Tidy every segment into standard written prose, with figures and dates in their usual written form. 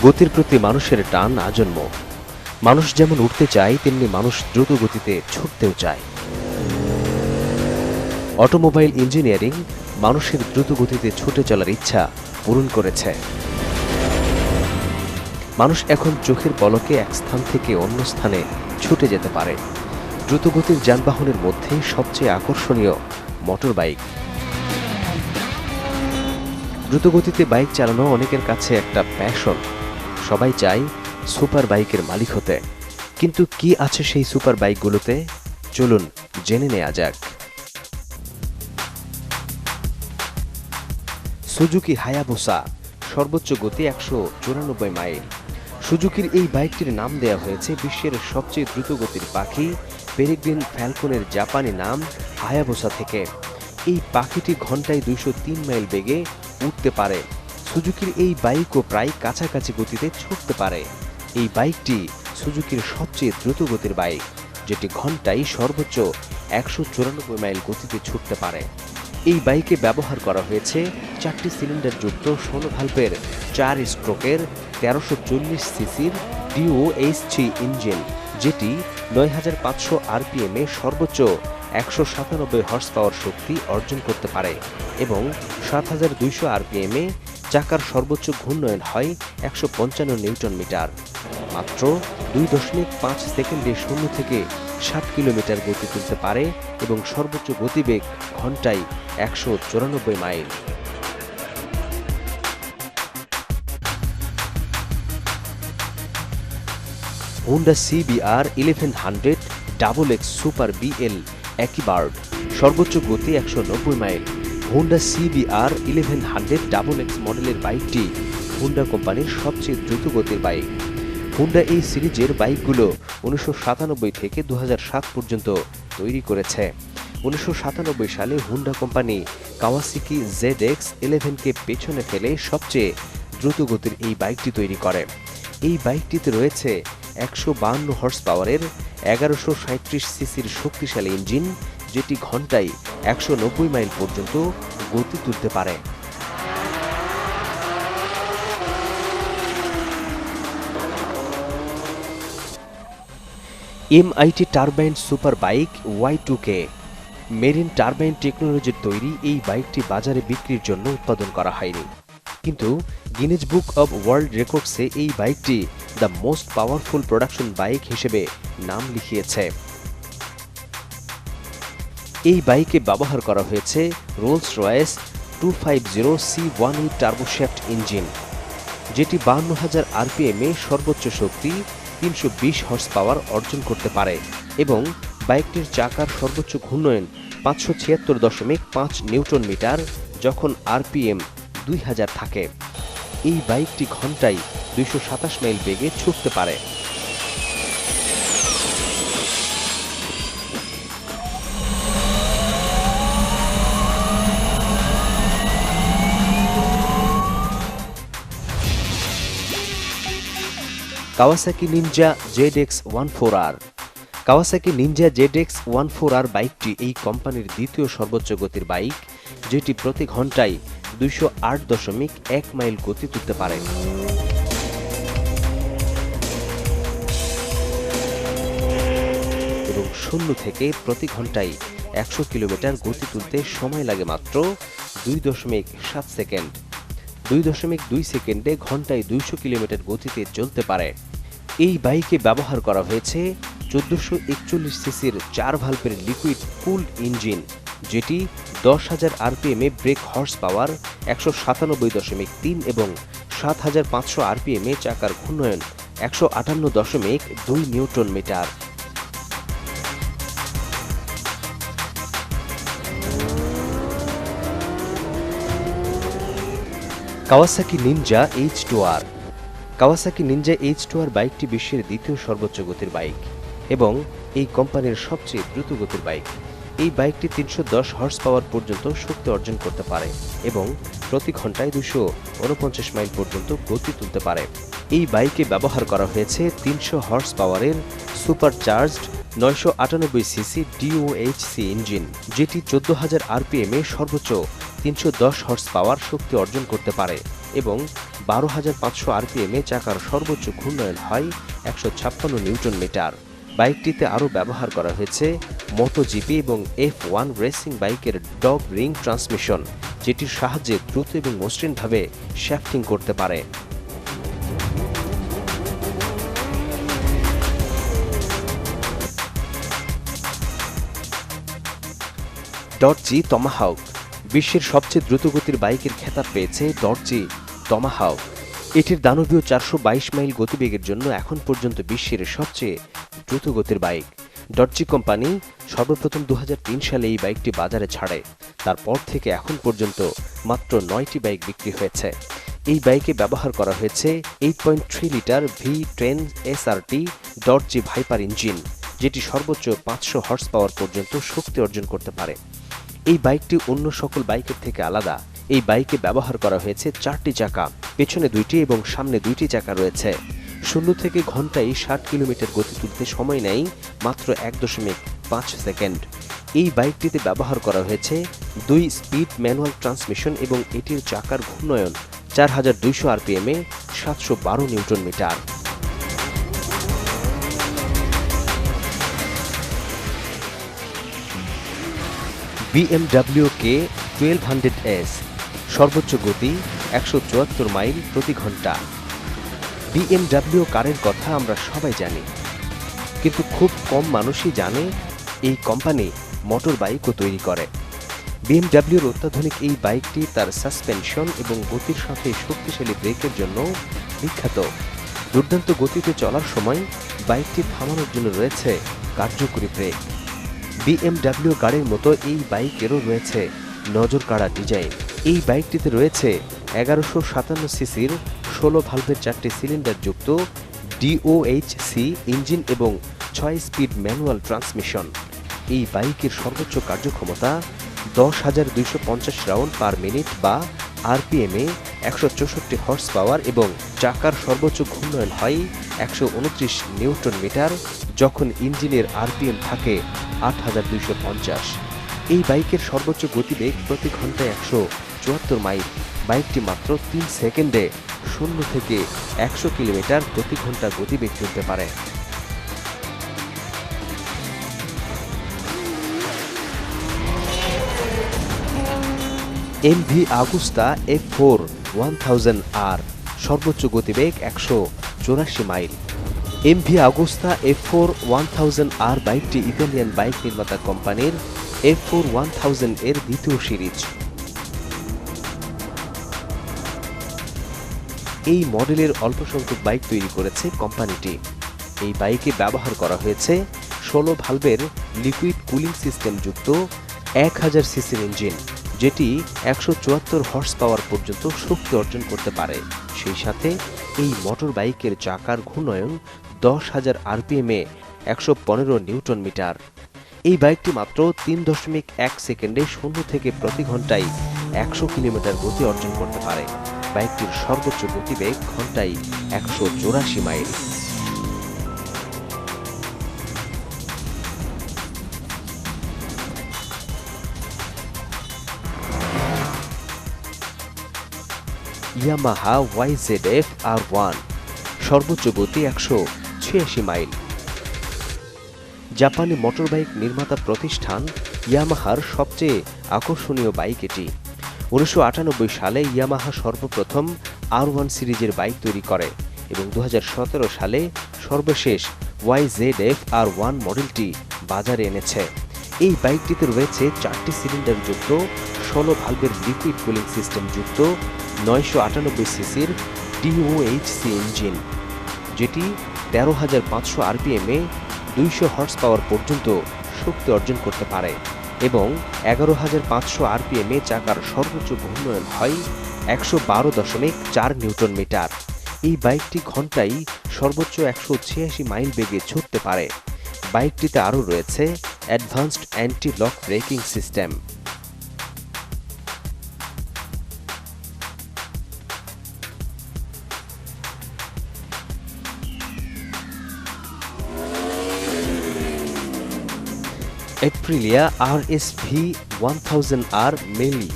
গতির প্রতি মানুষের টান আজন্ম। মানুষ যেমন উঠতে চায় তেমনি মানুষ দ্রুত গতিতে ছুটতেও চায়। অটোমোবাইল ইঞ্জিনিয়ারিং মানুষের দ্রুত গতিতে ছুটে চলার ইচ্ছা পূরণ করেছে। মানুষ এখন চোখের পলকে এক স্থান থেকে অন্য স্থানে ছুটে যেতে পারে। দ্রুতগতির যানবাহনের মধ্যে সবচেয়ে আকর্ষণীয় মোটর বাইক। দ্রুতগতিতে বাইক চালানো অনেকের কাছে একটা প্যাশন। সবাই চায় সুপার বাইকের মালিক হতে। কিন্তু কি আছে সেই সুপার বাইকগুলোতে? চলুন জেনে নেওয়া যাক। সুজুকি হায়াবুসা, সর্বোচ্চ গতি 194 মাইল। সুজুকির এই বাইকটির নাম দেয়া হয়েছে বিশ্বের সবচেয়ে দ্রুতগতির পাখি পেরেগ্রিন ফ্যালকনের জাপানি নাম হায়াবুসা থেকে। এই পাখিটি ঘন্টায় 203 মাইল বেগে উঠতে পারে। সুজুকির এই বাইকও প্রায় কাছাকাছি গতিতে ছুটতে পারে। এই বাইকটি সুজুকির সবচেয়ে দ্রুতগতির বাইক, যেটি ঘন্টায় সর্বোচ্চ 194 মাইল গতিতে ছুটতে পারে। এই বাইকে ব্যবহার করা হয়েছে 4টি সিলিন্ডারযুক্ত 16 ভালভের 4 স্ট্রোকের 1340 সিসির DOHC ইঞ্জিন, যেটি 9500 আরপিএমে সর্বোচ্চ 197 হর্স পাওয়ার শক্তি অর্জন করতে পারে এবং 7200 আরপিএমে চাকার সর্বোচ্চ ঘূর্ণয়ন হয় 155 নিউটন মিটার। মাত্র 2.5 সেকেন্ডে 0 থেকে 60 কিলোমিটার গতি তুলতে পারে এবং সর্বোচ্চ গতিবেগ ঘন্টায় 194 mile. Honda CBR 1100 XX super BL একই বার্ড, সর্বোচ্চ গতি 190 মাইল। হোন্ডা CBR 1100 XX মডেলের বাইকটি হোন্ডা কোম্পানির সবচেয়ে দ্রুত গতির বাইক। হোন্ডা এই সিরিজের বাইকগুলো 1997 থেকে 2007 পর্যন্ত তৈরি করেছে। 1997 সালে হোন্ডা কোম্পানি কাওয়াসাকি ZX-11কে পেছনে ফেলে সবচেয়ে দ্রুত গতির এই বাইকটি তৈরি করে। এই বাইকটিতে রয়েছে 152 হর্স পাওয়ারের 1137 সিসির শক্তিশালী ইঞ্জিন, যেটি ঘন্টায় 190 মাইল পর্যন্ত গতি তুলতে পারে। MIT turbine super bike Y2K, marine turbine টেকনোলজির তৈরি এই বাইকটি বাজারে বিক্রির জন্য উৎপাদন করা হয়নি, কিন্তু গিনেস বুক অব ওয়ার্ল্ড রেকর্ডসে এই বাইকটি the most powerful production bike হিসেবে নাম লিখিয়েছে। এই বাইকে ব্যবহার করা হয়েছে Rolls Royce 250 C18 turboshaft engine, যেটি 52,000 আরপিএমে সর্বোচ্চ শক্তি 320 হর্স পাওয়ার অর্জন করতে পারে এবং বাইকটির চাকার সর্বোচ্চ ঘূর্ণয়ন 576.5 নিউটন মিটার যখন আরপিএম 2000 থাকে। এই বাইকটি ঘন্টায় 227 মাইল বেগে ছুটতে পারে। Kawasaki Ninja ZX-14R, Kawasaki Ninja ZX-14R বাইকটি এই কোম্পানির দ্বিতীয় সর্বোচ্চ গতির বাইক, যেটি প্রতি ঘন্টায় 208.1 মাইল গতি তুলতে পারে। এবং 0 থেকে প্রতি ঘন্টায় 100 কিলোমিটার গতি তুলতে সময় লাগে মাত্র 2.7 সেকেন্ড। 2.2 সেকেন্ডে ঘন্টায় 200 কিলোমিটার গতিতে চলতে পারে। এই বাইকে ব্যবহার করা হয়েছে 1441 সিসির 4 ভালভের লিকুইড কুলড ইঞ্জিন, যেটি 10,000 আরপিএমে ব্রেক হর্স পাওয়ার 197.3 এবং 7,500 আরপিএমে চাকার ঘূর্ণয়ন 158.2 newton metre. Kawasaki ninja H2R, Kawasaki ninja H2R বাইকটি বিশ্বের দ্বিতীয় সর্বোচ্চ গতির বাইক এবং এই কোম্পানির সবচেয়ে দ্রুত গতির বাইক। এই বাইকটি 310 হর্স পাওয়ার পর্যন্ত শক্তি অর্জন করতে পারে এবং প্রতি ঘন্টায় 249 মাইল পর্যন্ত গতি তুলতে পারে। এই বাইকে ব্যবহার করা হয়েছে 300 হর্স পাওয়ারের সুপারচার্জড 998 সিসি DOHC ইঞ্জিন, যেটি 14,000 আরপিএমে সর্বোচ্চ 310 হর্স পাওয়ার শক্তি অর্জন করতে পারে এবং 12,500 আরপিএমে চাকার সর্বোচ্চ ঘূর্ণায়ন হয় 156 নিউটন মিটার। বাইকটিতে আরও ব্যবহার করা হয়েছে মোটোজিপি এবং F1 রেসিং বাইকের ডগ রিং ট্রান্সমিশন, যেটির সাহায্যে দ্রুত এবং মসৃণভাবে শ্যাফটিং করতে পারে। ডডজি টমাহাউক বিশ্বের সবচেয়ে দ্রুতগতির বাইকের খেতাব পেয়েছে ডডজি টমাহাউক। এটির দানবীয় 422 মাইল গতিবেগের জন্য এখন পর্যন্ত বিশ্বের সবচেয়ে দ্রুতগতির বাইক। ডডজি কোম্পানি সর্বপ্রথম 2003 সালে এই বাইকটি বাজারে ছাড়ে। তারপর থেকে এখন পর্যন্ত মাত্র 9টি বাইক বিক্রি হয়েছে। এই বাইকে ব্যবহার করা হয়েছে 8.3 litre V10 SRT Dodge Viper engine, যেটি সর্বোচ্চ 500 হর্স পাওয়ার পর্যন্ত শক্তি অর্জন করতে পারে। এই বাইকটি অন্য সকল বাইকের থেকে আলাদা। এই বাইকে ব্যবহার করা হয়েছে 4টি চাকা, পেছনে 2টি এবং সামনে 2টি চাকা রয়েছে। 0 থেকে ঘন্টায় 60 কিলোমিটার গতি তুলতে সময় নেয় মাত্র 1.5 সেকেন্ড। এই বাইকটিতে ব্যবহার করা হয়েছে 2 স্পিড ম্যানুয়াল ট্রান্সমিশন এবং এটির চাকার ঘূর্ণায়ন 4200 আরপিএমে 712 নিউটন মিটার। BMW K1200S সর্বোচ্চ গতি 174 মাইল প্রতি ঘন্টা। BMW কারের কথা আমরা সবাই জানি, কিন্তু খুব কম মানুষই জানে এই কোম্পানি মোটর বাইকও তৈরি করে। BMWর অত্যাধুনিক এই বাইকটি তার সাসপেনশন এবং গতির সাথে শক্তিশালী ব্রেকের জন্য বিখ্যাত। দুর্দান্ত গতিতে চলার সময় বাইকটি থামানোর জন্য রয়েছে কার্যকরী ব্রেক। BMW গাড়ির মতো এই বাইকেরও রয়েছে নজর কাড়া ডিজাইন। এই বাইকটিতে রয়েছে 1157 সিসির 16 ভালভের 4টি সিলিন্ডার যুক্ত DOHC ইঞ্জিন এবং 6 স্পিড ম্যানুয়াল ট্রান্সমিশন। এই বাইকের সর্বোচ্চ কার্যক্ষমতা 10,250 রাউন্ড পার মিনিট বা আরপিএমে 164 হর্স পাওয়ার এবং চাকার সর্বোচ্চ ঘূর্ণায়ন হয় 129 নিউটন মিটার, যখন ইঞ্জিনের আরপিএম থাকে 8,250। এই বাইকের সর্বোচ্চ গতিবেগ প্রতি ঘন্টায় 174 মাইল। বাইকটি মাত্র 3 সেকেন্ডে 0 থেকে 100 কিলোমিটার প্রতি ঘন্টা গতিবেগ তুলতে পারে। MV আগুস্তা F4 1000R সর্বোচ্চ গতিবেগ 184 মাইল। MV আগুস্তা F4 1000R বাইকটি ইতালিয়ান বাইক নির্মাতা কোম্পানির F4 1000 এর দ্বিতীয় সিরিজ। এই মডেলের অল্প সংখ্যক বাইক তৈরি করেছে কোম্পানিটি। এই বাইকে ব্যবহার করা হয়েছে 16 ভালভের লিকুইড কুলিং সিস্টেম যুক্ত 1000 সিসির ইঞ্জিন, যেটি 174 হর্স পাওয়ার পর্যন্ত শক্তি অর্জন করতে পারে। সেই সাথে এই মোটর বাইকের চাকার ঘূর্ণায়ন 10,000 আরপিএমে 115 নিউটন মিটার। এই বাইকটি মাত্র 3.1 সেকেন্ডে 0 থেকে প্রতি ঘন্টায় 100 কিলোমিটার গতি অর্জন করতে পারে। বাইকটির সর্বোচ্চ গতিবেগ ঘন্টায় 184 মাইল। ইয়ামাহা YZF R1 সর্বোচ্চ গতি 186 মাইল। জাপানি মোটরবাইক নির্মাতা প্রতিষ্ঠান ইয়ামাহার সবচেয়ে আকর্ষণীয় বাইক এটি। 1998 সালে ইয়ামাহা সর্বপ্রথম R1 সিরিজের বাইক তৈরি করে এবং 2017 সালে সর্বশেষ YZF R1 মডেলটি বাজারে এনেছে। এই বাইকটিতে রয়েছে 4টি সিলিন্ডার যুক্ত 16 ভালভের লিকুইড কুলিং সিস্টেম যুক্ত 998 সিসির DOHC ইঞ্জিন, যেটি 13,500 আরপিএমে 200 হর্স পাওয়ার পর্যন্ত শক্তি অর্জন করতে পারে এবং 11,500 আরপিএমে চাকার সর্বোচ্চ ঘূর্ণায়ন হয় 112.4 নিউটন মিটার। এই বাইকটি ঘন্টায় সর্বোচ্চ 186 মাইল বেগে ছুটতে পারে। বাইকটিতে আরও রয়েছে advanced anti lock braking system. Aprilia RSV 1000R মেলি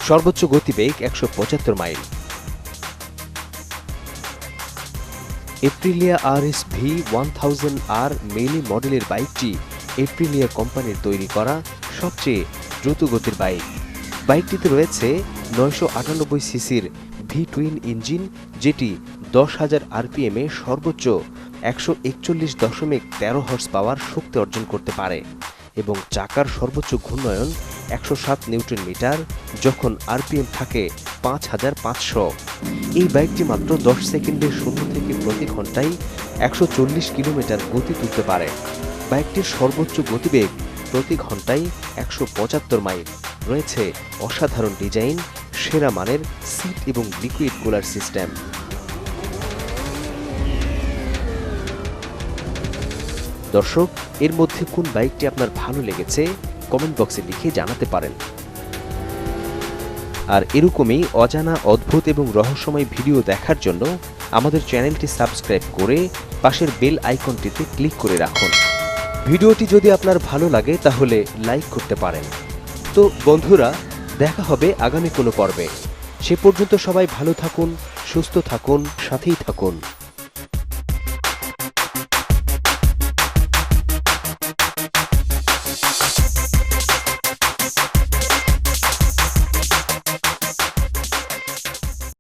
সর্বোচ্চ গতিবেগ 175 মাইল। এপ্রিলিয়া RS V1000R মেইলি মডেলের বাইকটি এপ্রিলিয়া কোম্পানির তৈরি করা সবচেয়ে দ্রুতগতির বাইক। বাইকটিতে রয়েছে 998 সিসির V-টুইন ইঞ্জিন, যেটি 10,000 RPM এ সর্বোচ্চ 141.13 হর্স পাওয়ার শক্তি অর্জন করতে পারে এবং চাকার সর্বোচ্চ ঘূর্ণায়ন 107 নিউটন মিটার, যখন RPM থাকে 5,500। এই বাইকটি মাত্র 10 সেকেন্ডে শূন্য থেকে প্রতি ঘন্টায় 140 কিলোমিটার গতি তুলতে পারে। বাইকটির সর্বোচ্চ গতিবেগ প্রতি ঘন্টায় 175 মাইল। রয়েছে অসাধারণ ডিজাইন, সেরা মানের সিট এবং লিকুইড কুলার সিস্টেম। দর্শক, এর মধ্যে কোন বাইকটি আপনার ভালো লেগেছে কমেন্ট বক্সে লিখে জানাতে পারেন। আর এরকমই অজানা, অদ্ভুত এবং রহস্যময় ভিডিও দেখার জন্য আমাদের চ্যানেলটি সাবস্ক্রাইব করে পাশের বেল আইকনটিতে ক্লিক করে রাখুন। ভিডিওটি যদি আপনার ভালো লাগে তাহলে লাইক করতে পারেন। তো বন্ধুরা, দেখা হবে আগামী কোনো পর্বে। সে পর্যন্ত সবাই ভালো থাকুন, সুস্থ থাকুন, সাথেই থাকুন।